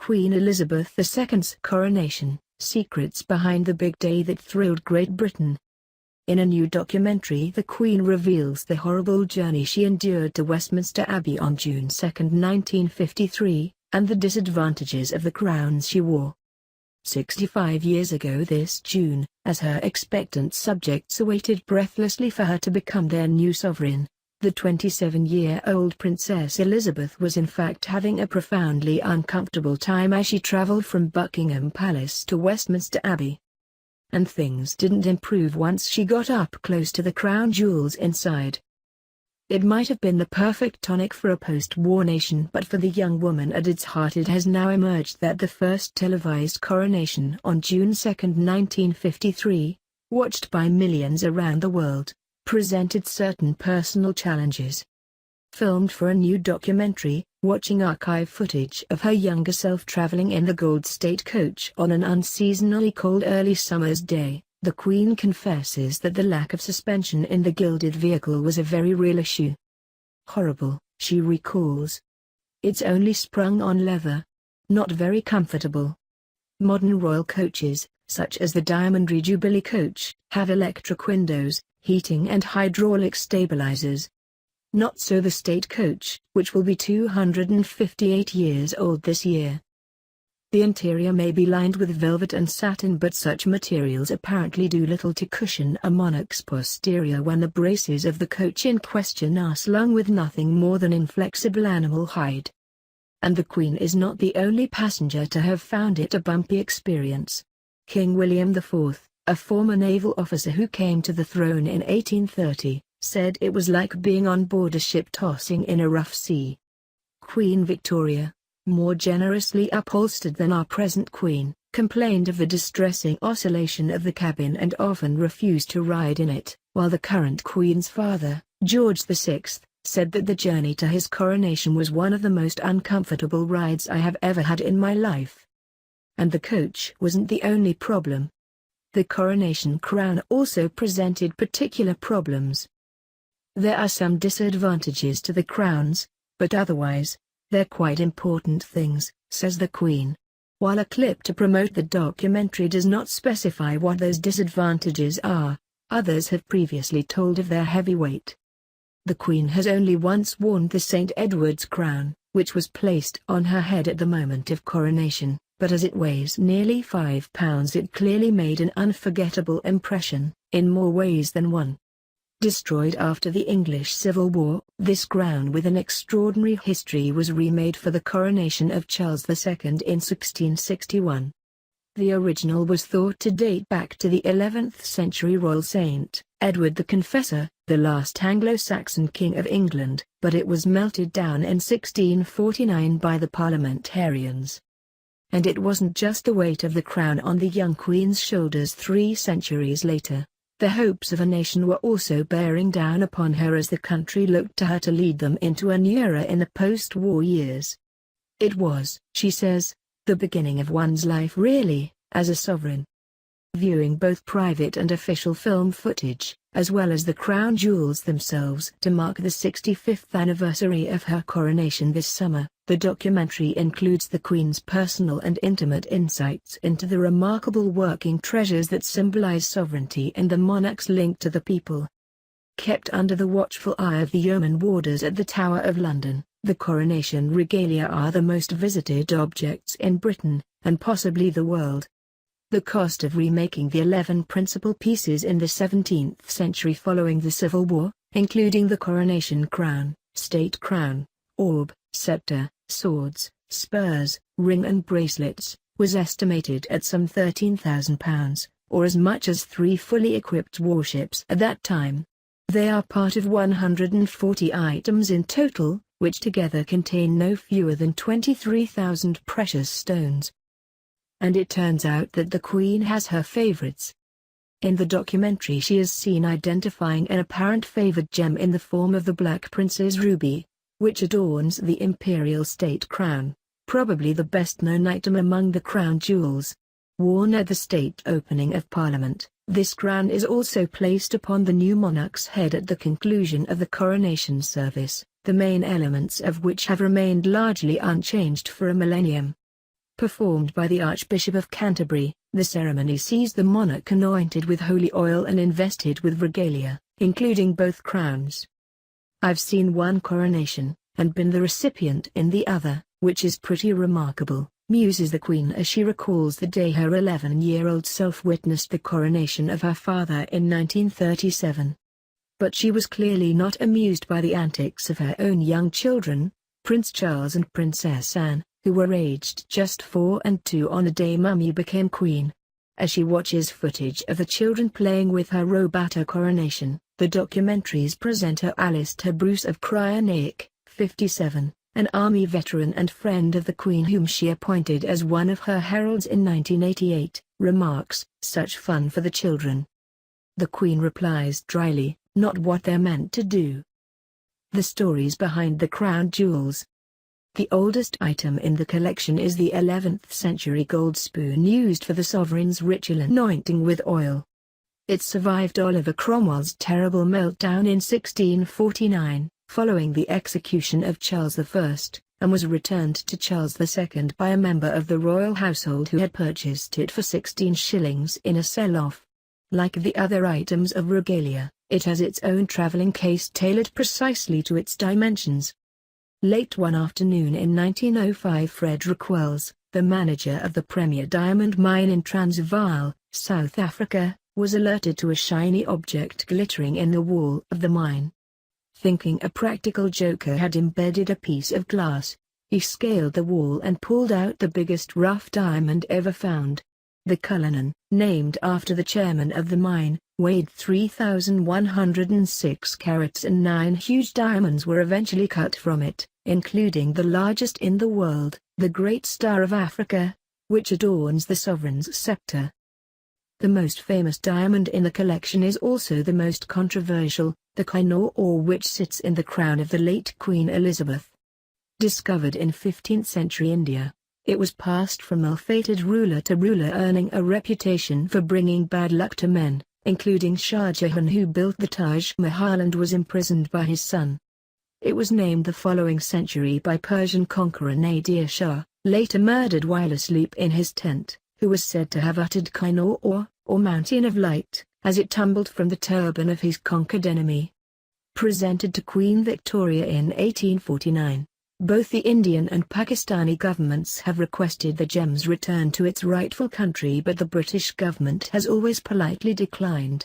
Queen Elizabeth II's coronation, secrets behind the big day that thrilled Great Britain. In a new documentary, the Queen reveals the horrible journey she endured to Westminster Abbey on June 2, 1953, and the disadvantages of the crowns she wore. 65 years ago this June, as her expectant subjects awaited breathlessly for her to become their new sovereign, the 27-year-old Princess Elizabeth was in fact having a profoundly uncomfortable time as she traveled from Buckingham Palace to Westminster Abbey. And things didn't improve once she got up close to the crown jewels inside. It might have been the perfect tonic for a post-war nation, but for the young woman at its heart it has now emerged that the first televised coronation on June 2, 1953, watched by millions around the world, presented certain personal challenges. Filmed for a new documentary, watching archive footage of her younger self traveling in the gold state coach on an unseasonably cold early summer's day, the Queen confesses that the lack of suspension in the gilded vehicle was a very real issue. "Horrible," she recalls. "It's only sprung on leather. Not very comfortable." Modern royal coaches, such as the Diamond Jubilee coach, have electric windows, heating and hydraulic stabilizers. Not so the state coach, which will be 258 years old this year. The interior may be lined with velvet and satin, but such materials apparently do little to cushion a monarch's posterior when the braces of the coach in question are slung with nothing more than inflexible animal hide. And the Queen is not the only passenger to have found it a bumpy experience. King William IV, a former naval officer who came to the throne in 1830, said it was like being on board a ship tossing in a rough sea. Queen Victoria, more generously upholstered than our present Queen, complained of the distressing oscillation of the cabin and often refused to ride in it, while the current Queen's father, George VI, said that the journey to his coronation was one of the most uncomfortable rides I have ever had in my life. And the coach wasn't the only problem. The coronation crown also presented particular problems. There are some disadvantages to the crowns, but otherwise, they're quite important things, says the Queen. While a clip to promote the documentary does not specify what those disadvantages are, others have previously told of their heavy weight. The Queen has only once worn the St. Edward's crown, which was placed on her head at the moment of coronation, but as it weighs nearly 5 pounds it clearly made an unforgettable impression, in more ways than one. Destroyed after the English Civil War, this crown with an extraordinary history was remade for the coronation of Charles II in 1661. The original was thought to date back to the 11th century royal Saint Edward the Confessor, the last Anglo-Saxon king of England, but it was melted down in 1649 by the parliamentarians. And it wasn't just the weight of the crown on the young Queen's shoulders 3 centuries later. The hopes of a nation were also bearing down upon her as the country looked to her to lead them into a new era in the post-war years. It was, she says, the beginning of one's life really, as a sovereign. Viewing both private and official film footage, as well as the crown jewels themselves to mark the 65th anniversary of her coronation this summer, the documentary includes the Queen's personal and intimate insights into the remarkable working treasures that symbolize sovereignty and the monarch's link to the people. Kept under the watchful eye of the yeoman warders at the Tower of London, the coronation regalia are the most visited objects in Britain, and possibly the world. The cost of remaking the 11 principal pieces in the 17th century following the Civil War, including the coronation crown, state crown, orb, scepter, swords, spurs, ring and bracelets, was estimated at some £13,000, or as much as 3 fully equipped warships at that time. They are part of 140 items in total, which together contain no fewer than 23,000 precious stones. And it turns out that the Queen has her favorites. In the documentary she is seen identifying an apparent favored gem in the form of the Black Prince's ruby, which adorns the imperial state crown, probably the best-known item among the crown jewels. Worn at the state opening of Parliament, this crown is also placed upon the new monarch's head at the conclusion of the coronation service, the main elements of which have remained largely unchanged for a millennium. performed by the Archbishop of Canterbury. The ceremony sees the monarch anointed with holy oil and invested with regalia, including both crowns. I've seen one coronation, and been the recipient in the other, which is pretty remarkable, muses the Queen as she recalls the day her 11-year-old self witnessed the coronation of her father in 1937. But she was clearly not amused by the antics of her own young children, Prince Charles and Princess Anne, who were aged just 4 and 2 on the day Mummy became Queen. As she watches footage of the children playing with her robe at her coronation, the documentary's presenter Alistair Bruce of Cryonic, 57, an army veteran and friend of the Queen whom she appointed as one of her heralds in 1988, remarks, "Such fun for the children." The Queen replies dryly, "Not what they're meant to do." The stories behind the crown jewels. The oldest item in the collection is the 11th century gold spoon used for the sovereign's ritual anointing with oil. It survived Oliver Cromwell's terrible meltdown in 1649, following the execution of Charles I, and was returned to Charles II by a member of the royal household who had purchased it for 16 shillings in a sell-off. Like the other items of regalia, it has its own traveling case tailored precisely to its dimensions. Late one afternoon in 1905, Frederick Wells, the manager of the Premier Diamond Mine in Transvaal, South Africa, was alerted to a shiny object glittering in the wall of the mine. Thinking a practical joker had embedded a piece of glass, he scaled the wall and pulled out the biggest rough diamond ever found. The Cullinan, named after the chairman of the mine, weighed 3,106 carats, and 9 huge diamonds were eventually cut from it, including the largest in the world, the Great Star of Africa, which adorns the sovereign's scepter. The most famous diamond in the collection is also the most controversial, the Koh-i-Noor, which sits in the crown of the late Queen Elizabeth. Discovered in 15th century India, it was passed from ill-fated ruler to ruler, earning a reputation for bringing bad luck to men, including Shah Jahan, who built the Taj Mahal and was imprisoned by his son. It was named the following century by Persian conqueror Nadir Shah, later murdered while asleep in his tent, who was said to have uttered Koh-i-Noor, or Mountain of Light, as it tumbled from the turban of his conquered enemy. Presented to Queen Victoria in 1849. Both the Indian and Pakistani governments have requested the gem's return to its rightful country, but the British government has always politely declined.